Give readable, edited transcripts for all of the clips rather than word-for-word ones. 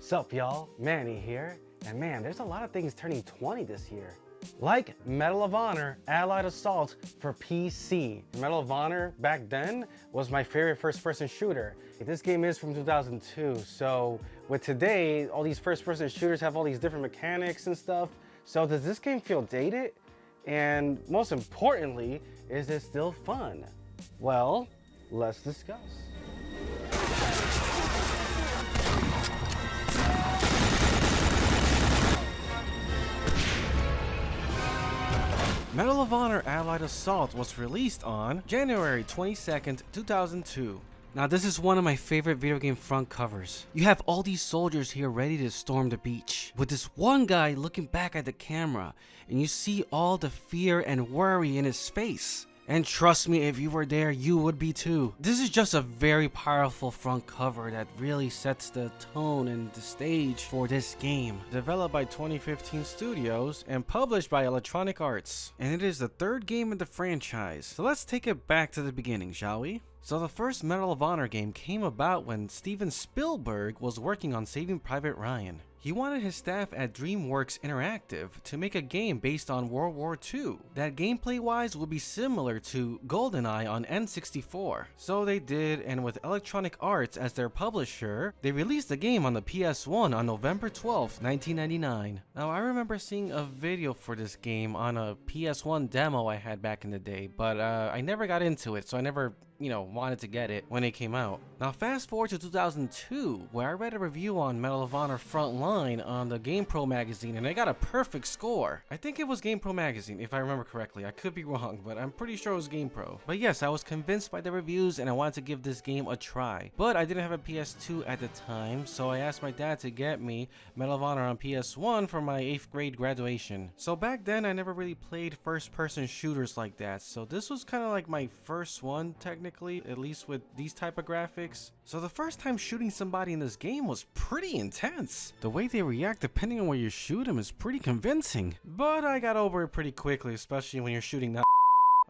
Sup y'all, Manny here, and man, there's a lot of things turning 20 this year. Like Medal of Honor Allied Assault for PC. Medal of Honor back then was my favorite first-person shooter. This game is from 2002, so with today, all these first-person shooters have all these different mechanics and stuff. So does this game feel dated? And most importantly, is it still fun? Well, let's discuss. Medal of Honor Allied Assault was released on January 22nd, 2002. Now this is one of my favorite video game front covers. You have all these soldiers here ready to storm the beach, with this one guy looking back at the camera, and you see all the fear and worry in his face. And trust me, if you were there, you would be too. This is just a very powerful front cover that really sets the tone and the stage for this game. Developed by 2015 Studios and published by Electronic Arts. And it is the third game in the franchise. So let's take it back to the beginning, shall we? So the first Medal of Honor game came about when Steven Spielberg was working on Saving Private Ryan. He wanted his staff at DreamWorks Interactive to make a game based on World War II that gameplay-wise would be similar to GoldenEye on N64. So they did, and with Electronic Arts as their publisher, they released the game on the PS1 on November 12th, 1999. Now I remember seeing a video for this game on a PS1 demo I had back in the day, but I never got into it, so I never wanted to get it when it came out. Now fast forward to 2002, where I read a review on Medal of Honor Frontline on the GamePro magazine, and I got a perfect score. I think it was GamePro magazine, if I remember correctly. I could be wrong, but I'm pretty sure it was GamePro. But yes, I was convinced by the reviews, and I wanted to give this game a try. But I didn't have a PS2 at the time, so I asked my dad to get me Medal of Honor on PS1 for my 8th grade graduation. So back then, I never really played first-person shooters like that, so this was kind of like my first one, technically, at least with these type of graphics. So the first time shooting somebody in this game was pretty intense. The way they react depending on where you shoot them is pretty convincing. But I got over it pretty quickly, especially when you're shooting that.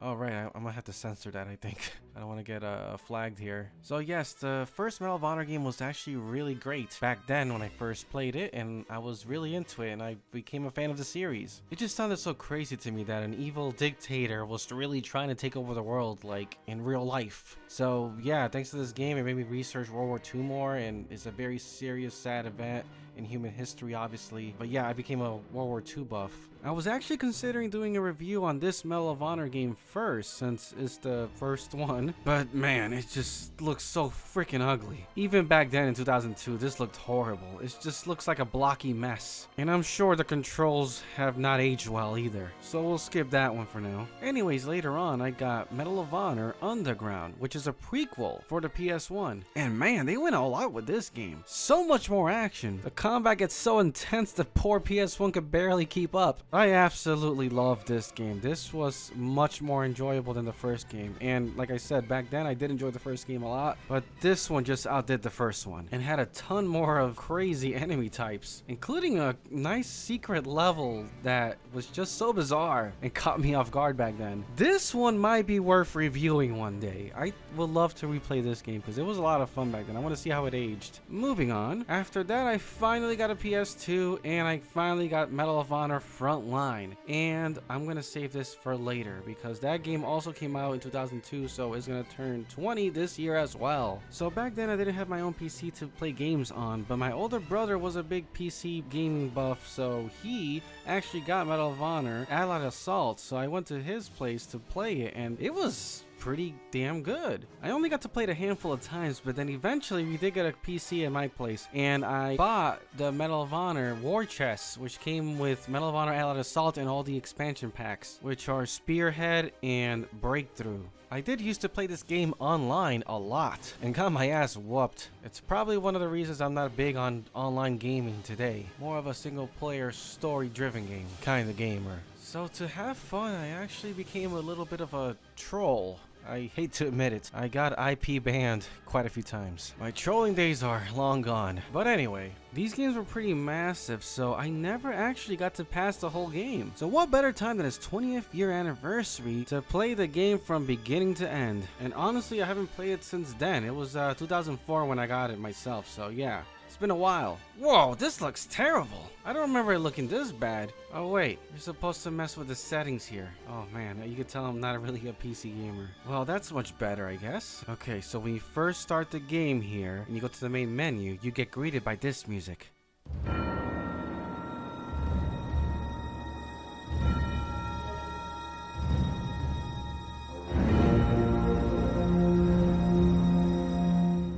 Oh right, I'm gonna have to censor that, I think. I don't want to get flagged here. So yes, the first Medal of Honor game was actually really great back then when I first played it, and I was really into it, and I became a fan of the series. It just sounded so crazy to me that an evil dictator was really trying to take over the world, like in real life. So yeah, thanks to this game, it made me research World War II more, and it's a very serious, sad event in human history, obviously. But yeah, I became a World War II buff. I was actually considering doing a review on this Medal of Honor game first, since it's the first one, but man, it just looks so freaking ugly. Even back then in 2002, this looked horrible. It just looks like a blocky mess, and I'm sure the controls have not aged well either, so we'll skip that one for now. Anyways, later on, I got Medal of Honor Underground, which is a prequel for the PS1, and man, they went all out with this game. So much more action. The combat gets so intense the poor PS1 could barely keep up. I absolutely love this game. This was much more enjoyable than the first game, and like I said, back then I did enjoy the first game a lot, but this one just outdid the first one and had a ton more of crazy enemy types, including a nice secret level that was just so bizarre and caught me off guard back then. This one might be worth reviewing one day. I would love to replay this game because it was a lot of fun back then. I want to see how it aged. Moving on, after that I finally got a PS2 and I finally got Medal of Honor Frontline, and I'm gonna save this for later because that game also came out in 2002, so it's gonna turn 20 this year as well. So back then I didn't have my own PC to play games on, but my older brother was a big PC gaming buff, so he actually got Medal of Honor Allied Assault, so I went to his place to play it, and it was pretty damn good. I only got to play it a handful of times, but then eventually we did get a PC at my place, and I bought the Medal of Honor War Chest, which came with Medal of Honor Allied Assault and all the expansion packs, which are Spearhead and Breakthrough. I did used to play this game online a lot and got my ass whooped. It's probably one of the reasons I'm not big on online gaming today. More of a single player story driven game kind of gamer. So to have fun, I actually became a little bit of a troll. I hate to admit it, I got IP banned quite a few times. My trolling days are long gone. But anyway, these games were pretty massive, so I never actually got to pass the whole game. So what better time than its 20th year anniversary to play the game from beginning to end? And honestly, I haven't played it since then. It was 2004 when I got it myself, so yeah. It's been a while. Whoa, this looks terrible. I don't remember it looking this bad. Oh wait, you're supposed to mess with the settings here. Oh man, you can tell I'm not really a PC gamer. Well, that's much better, I guess. Okay, so when you first start the game here, and you go to the main menu, you get greeted by this music.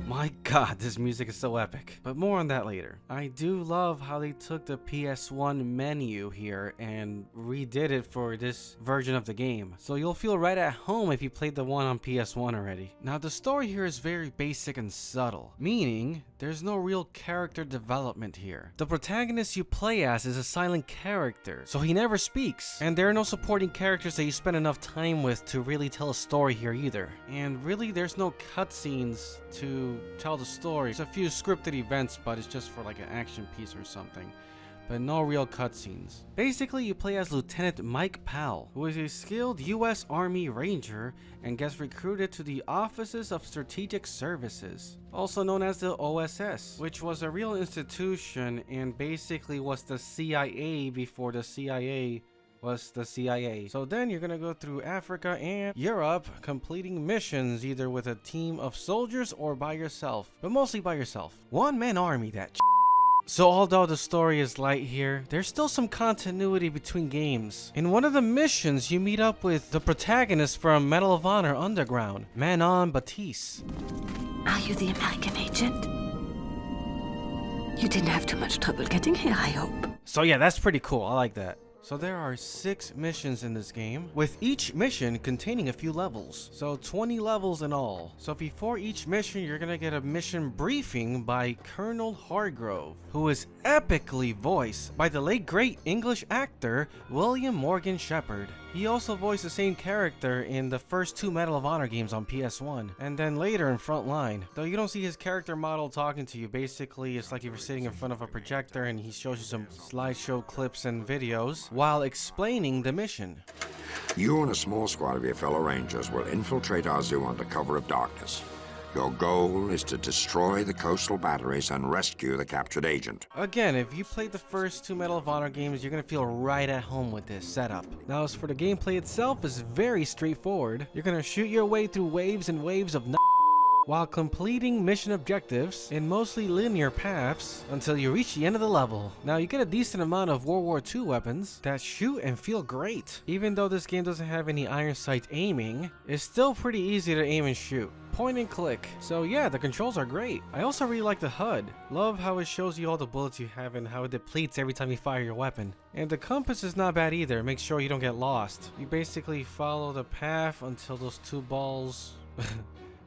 My god, this music is so epic. But more on that later. I do love how they took the PS1 menu here and redid it for this version of the game. So you'll feel right at home if you played the one on PS1 already. Now the story here is very basic and subtle, meaning there's no real character development here. The protagonist you play as is a silent character, so he never speaks. And there are no supporting characters that you spend enough time with to really tell a story here either. And really there's no cutscenes to tell the story. There's a few scripted events, but it's just for like an action piece or something. But no real cutscenes. Basically, you play as Lieutenant Mike Powell, who is a skilled US Army Ranger and gets recruited to the Offices of Strategic Services, also known as the OSS, which was a real institution and basically was the CIA before the CIA was the CIA. So then you're gonna go through Africa and Europe, completing missions either with a team of soldiers or by yourself, but mostly by yourself. One-man army, that So although the story is light here, there's still some continuity between games. In one of the missions, you meet up with the protagonist from Medal of Honor Underground, Manon Batiste. Are you the American agent? You didn't have too much trouble getting here, I hope. So yeah, that's pretty cool. I like that. So there are 6 missions in this game, with each mission containing a few levels. So 20 levels in all. So before each mission, you're gonna get a mission briefing by Colonel Hargrove, who is epically voiced by the late great English actor William Morgan Shepherd. He also voiced the same character in the first 2 Medal of Honor games on PS1, and then later in Frontline. Though you don't see his character model talking to you, basically it's like if you're sitting in front of a projector and he shows you some slideshow clips and videos while explaining the mission. You and a small squad of your fellow Rangers will infiltrate our zoo under cover of darkness. Your goal is to destroy the coastal batteries and rescue the captured agent. Again, if you played the first 2 Medal of Honor games, you're gonna feel right at home with this setup. Now as for the gameplay itself, is very straightforward. You're gonna shoot your way through waves and waves of while completing mission objectives in mostly linear paths until you reach the end of the level. Now you get a decent amount of World War II weapons that shoot and feel great. Even though this game doesn't have any iron sight aiming, it's still pretty easy to aim and shoot. Point and click. So yeah, the controls are great. I also really like the HUD. Love how it shows you all the bullets you have and how it depletes every time you fire your weapon. And the compass is not bad either. Make sure you don't get lost. You basically follow the path until those 2 balls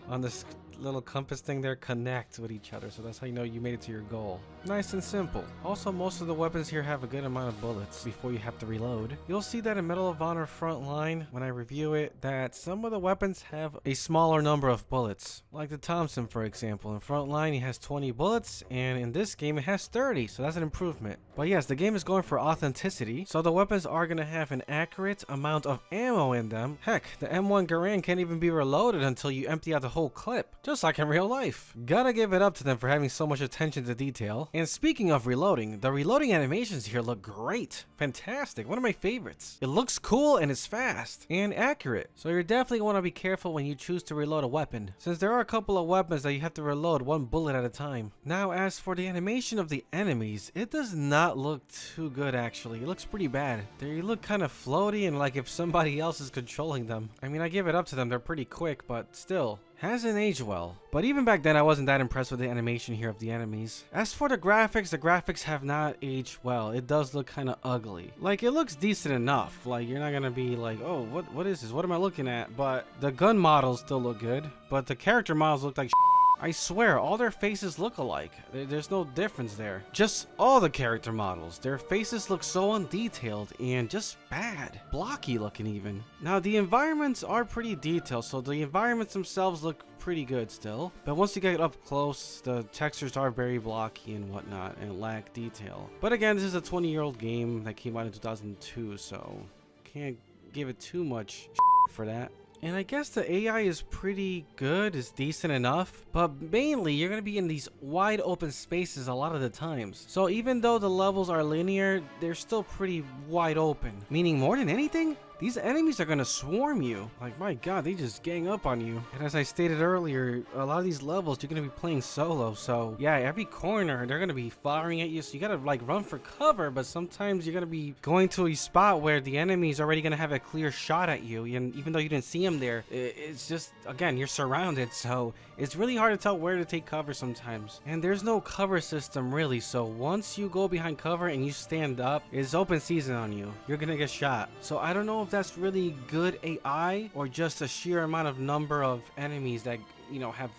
on this little compass thing there connect with each other, so that's how you know you made it to your goal. Nice and simple. Also, most of the weapons here have a good amount of bullets before you have to reload. You'll see that in Medal of Honor Frontline, when I review it, that some of the weapons have a smaller number of bullets. Like the Thompson, for example. In Frontline, it has 20 bullets, and in this game, it has 30, so that's an improvement. But yes, the game is going for authenticity, so the weapons are going to have an accurate amount of ammo in them. Heck, the M1 Garand can't even be reloaded until you empty out the whole clip, just like in real life. Gotta give it up to them for having so much attention to detail. And speaking of reloading, the reloading animations here look great. Fantastic. One of my favorites. It looks cool and it's fast and accurate. So you definitely want to be careful when you choose to reload a weapon, since there are a couple of weapons that you have to reload 1 bullet at a time. Now, as for the animation of the enemies, it does not look too good actually. It looks pretty bad. They look kind of floaty and like if somebody else is controlling them. I mean, I give it up to them. They're pretty quick, but still. Hasn't aged well. But even back then, I wasn't that impressed with the animation here of the enemies. As for the graphics have not aged well. It does look kind of ugly. Like, it looks decent enough. Like, you're not gonna be like, oh, what is this? What am I looking at? But the gun models still look good. But the character models look like I swear, all their faces look alike. There's no difference there. Just all the character models. Their faces look so undetailed and just bad. Blocky looking even. Now, the environments are pretty detailed, so the environments themselves look pretty good still. But once you get up close, the textures are very blocky and whatnot and lack detail. But again, this is a 20-year-old game that came out in 2002, so can't give it too much for that. And I guess the AI is pretty good, is decent enough, but mainly you're gonna be in these wide open spaces a lot of the times. So even though the levels are linear, they're still pretty wide open. Meaning more than anything, these enemies are gonna swarm you. Like, my god, they just gang up on you. And as I stated earlier, a lot of these levels you're gonna be playing solo. So yeah, every corner they're gonna be firing at you. So you gotta like run for cover, but sometimes you're gonna be going to a spot where the enemy is already gonna have a clear shot at you. And even though you didn't see him there, it's just, again, you're surrounded. So it's really hard to tell where to take cover sometimes. And there's no cover system really. So once you go behind cover and you stand up, it's open season on you. You're gonna get shot. So I don't know if that's really good AI or just a sheer amount of number of enemies that, you know, have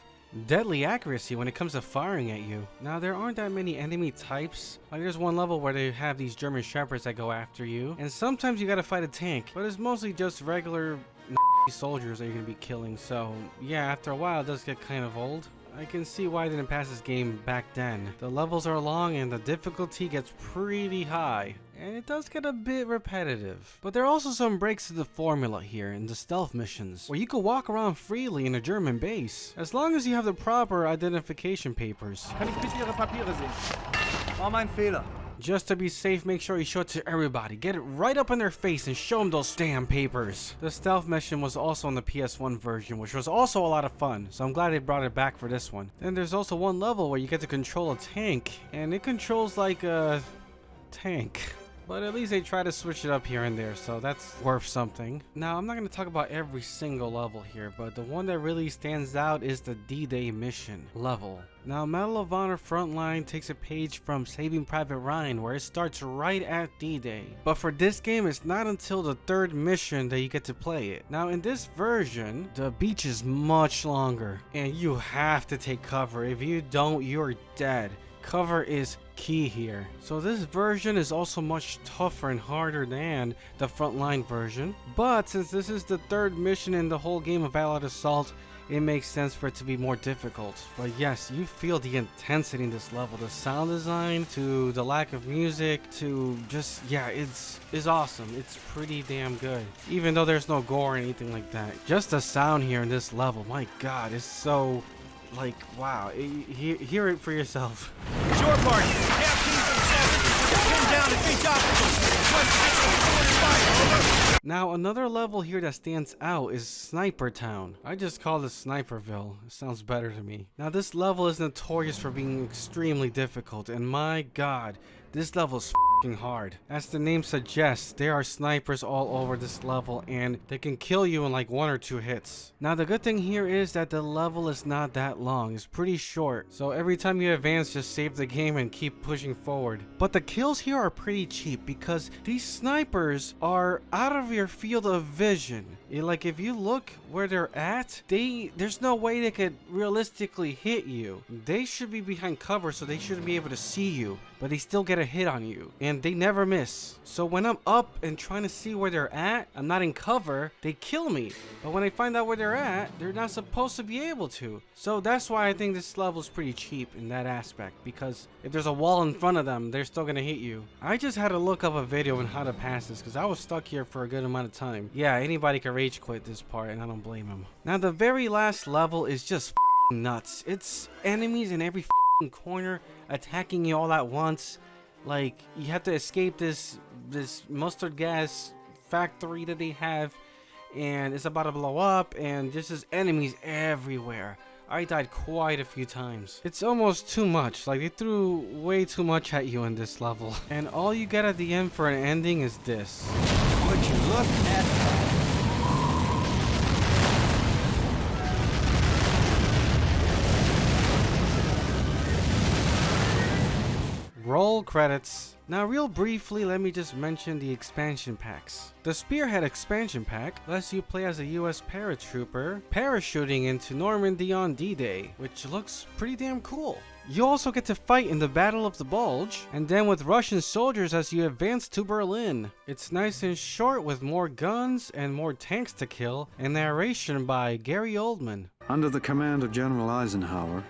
deadly accuracy when it comes to firing at you. Now, there aren't that many enemy types. Like, there's one level where they have these German shepherds that go after you, and sometimes you gotta fight a tank, but it's mostly just regular soldiers that you're gonna be killing. So yeah, after a while it does get kind of old. I can see why I didn't pass this game back then. The levels are long and the difficulty gets pretty high, and it does get a bit repetitive. But there are also some breaks to the formula here in the stealth missions, where you can walk around freely in a German base, as long as you have the proper identification papers. Kann ich bitte Ihre Papiere sehen? War mein Fehler. Just to be safe, make sure you show it to everybody. Get it right up in their face and show them those damn papers. The stealth mission was also on the PS1 version, which was also a lot of fun, so I'm glad they brought it back for this one. Then there's also one level where you get to control a tank, and it controls like a tank. But at least they try to switch it up here and there, so that's worth something. Now, I'm not going to talk about every single level here, but the one that really stands out is the D-Day mission level. Now, Medal of Honor Frontline takes a page from Saving Private Ryan, where it starts right at D-Day. But for this game, it's not until the third mission that you get to play it. Now, in this version, the beach is much longer, and you have to take cover. If you don't, you're dead. Cover is key here. So this version is also much tougher and harder than the Frontline version, but since this is the third mission in the whole game of Allied Assault, it makes sense for it to be more difficult. But yes, you feel the intensity in this level, the sound design to the lack of music to just, yeah, it's awesome. It's pretty damn good, even though there's no gore or anything like that. Just the sound here in this level, my god, is so, like, wow. Hear it for yourself. Short party. Pin down and beach obstacles. Now, another level here that stands out is Sniper Town. I just call it Sniperville. It sounds better to me. Now, this level is notorious for being extremely difficult, and my god, this level is f***ing hard. As the name suggests, there are snipers all over this level, and they can kill you in like 1 or 2 hits. Now, the good thing here is that the level is not that long. It's pretty short, so every time you advance, just save the game and keep pushing forward. But the kills here are pretty cheap because these snipers are out of your field of vision. Like, if you look where they're at, there's no way they could realistically hit you. They should be behind cover, so they shouldn't be able to see you, but they still get a hit on you, and they never miss. So when I'm up and trying to see where they're at, I'm not in cover, they kill me. But when I find out where they're at, they're not supposed to be able to. So that's why I think this level is pretty cheap in that aspect, because if there's a wall in front of them, they're still gonna hit you. I just had to look up a video on how to pass this, because I was stuck here for a good amount of time. Yeah, anybody can rage quit this part, and I don't blame him. Now, the very last level is just nuts. It's enemies in every corner attacking you all at once. Like, you have to escape this mustard gas factory that they have, and it's about to blow up, and there's just enemies everywhere. I died quite a few times. It's almost too much. Like, they threw way too much at you in this level, and all you get at the end for an ending is this. Would you look at that? Roll credits. Now, real briefly, let me just mention the expansion packs. The Spearhead expansion pack lets you play as a US paratrooper parachuting into Normandy on D-Day, which looks pretty damn cool. You also get to fight in the Battle of the Bulge, and then with Russian soldiers as you advance to Berlin. It's nice and short with more guns and more tanks to kill, and narration by Gary Oldman. Under the command of General Eisenhower,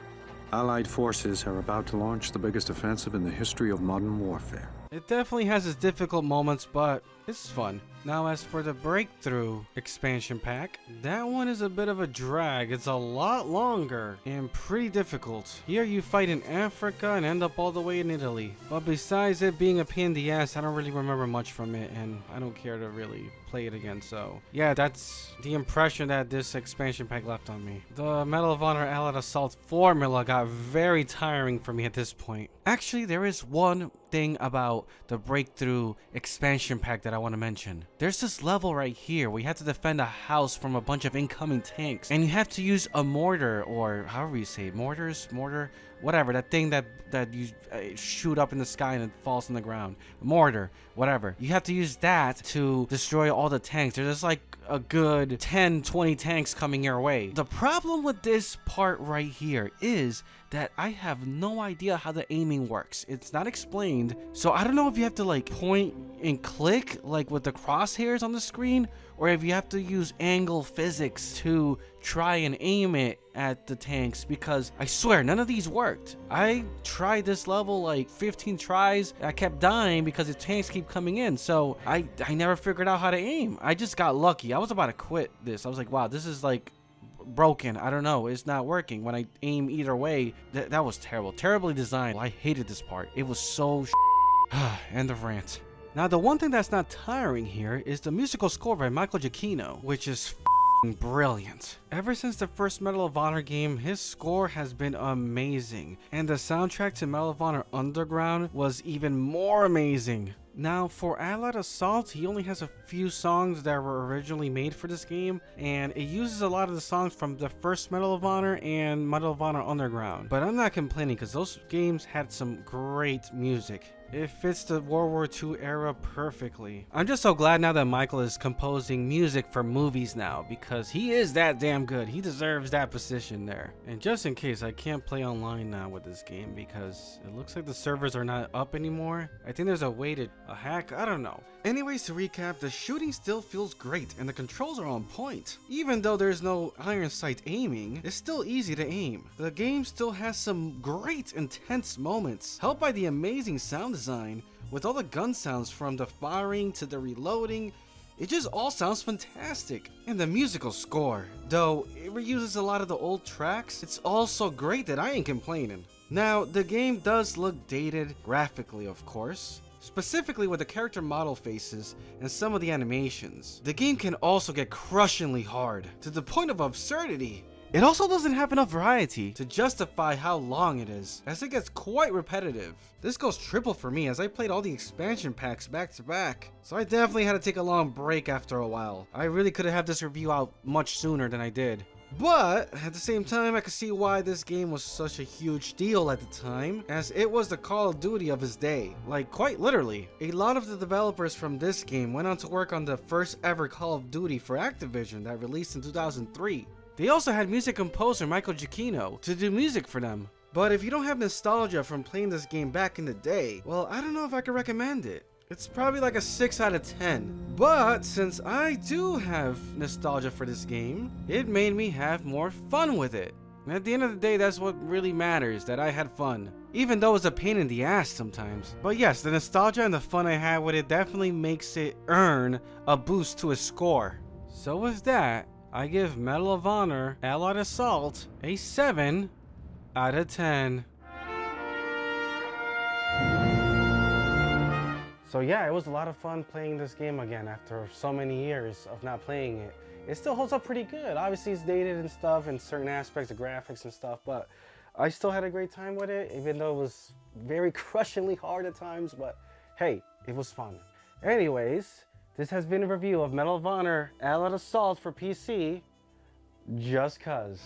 Allied forces are about to launch the biggest offensive in the history of modern warfare. It definitely has its difficult moments, but it's fun. Now as for the Breakthrough expansion pack, that one is a bit of a drag. It's a lot longer and pretty difficult. Here you fight in Africa and end up all the way in Italy. But besides it being a pain in the ass, I don't really remember much from it, and I don't care to really play it again. So yeah, that's the impression that this expansion pack left on me. The Medal of Honor Allied Assault formula got very tiring for me at this point. Actually, there is one thing about the Breakthrough expansion pack that I want to mention. There's this level right here where you have to defend a house from a bunch of incoming tanks, and you have to use a mortar, or however you say it, mortar, whatever, that thing that you shoot up in the sky and it falls on the ground, mortar, whatever. You have to use that to destroy all the tanks. There's like a good 10-20 tanks coming your way. The problem with this part right here is that I have no idea how the aiming works. It's not explained, so I don't know if you have to like point and click like with the crosshairs on the screen, or if you have to use angle physics to try and aim it at the tanks, because I swear none of these worked. I tried this level like 15 tries. I kept dying because the tanks keep coming in, so I never figured out how to aim. I just got lucky. I was about to quit this. I was like, wow, this is like broken. I don't know, it's not working when I aim either way. That was terrible, terribly designed. I hated this part. It was so end of rant. Now the one thing that's not tiring here is the musical score by Michael Giacchino, which is brilliant. Ever since the first Medal of Honor game, his score has been amazing, and the soundtrack to Medal of Honor Underground was even more amazing. Now for Allied Assault, he only has a few songs that were originally made for this game, and it uses a lot of the songs from the first Medal of Honor and Medal of Honor Underground. But I'm not complaining because those games had some great music. It fits the World War II era perfectly. I'm just so glad now that Michael is composing music for movies now, because he is that damn good. He deserves that position there. And just in case, I can't play online now with this game because it looks like the servers are not up anymore. I think there's a way to hack, I don't know. Anyways, to recap, the shooting still feels great and the controls are on point. Even though there's no iron sight aiming, it's still easy to aim. The game still has some great intense moments, helped by the amazing sound design, with all the gun sounds from the firing to the reloading. It just all sounds fantastic. And the musical score, though it reuses a lot of the old tracks, it's all so great that I ain't complaining. Now, the game does look dated graphically, of course, specifically with the character model faces and some of the animations. The game can also get crushingly hard, to the point of absurdity. It also doesn't have enough variety to justify how long it is, as it gets quite repetitive. This goes triple for me as I played all the expansion packs back to back, so I definitely had to take a long break after a while. I really could have had this review out much sooner than I did. But at the same time, I could see why this game was such a huge deal at the time, as it was the Call of Duty of his day, like quite literally. A lot of the developers from this game went on to work on the first ever Call of Duty for Activision that released in 2003. They also had music composer Michael Giacchino to do music for them. But if you don't have nostalgia from playing this game back in the day, well, I don't know if I could recommend it. It's probably like a 6 out of 10. But since I do have nostalgia for this game, it made me have more fun with it. And at the end of the day, that's what really matters, that I had fun. Even though it's a pain in the ass sometimes. But yes, the nostalgia and the fun I had with it definitely makes it earn a boost to its score. So with that, I give Medal of Honor Allied Assault a 7 out of 10. So yeah, it was a lot of fun playing this game again after so many years of not playing it. It still holds up pretty good. Obviously it's dated and stuff in certain aspects of graphics and stuff, but I still had a great time with it, even though it was very crushingly hard at times, but hey, it was fun. Anyways, this has been a review of Medal of Honor Allied Assault for PC, just cuz.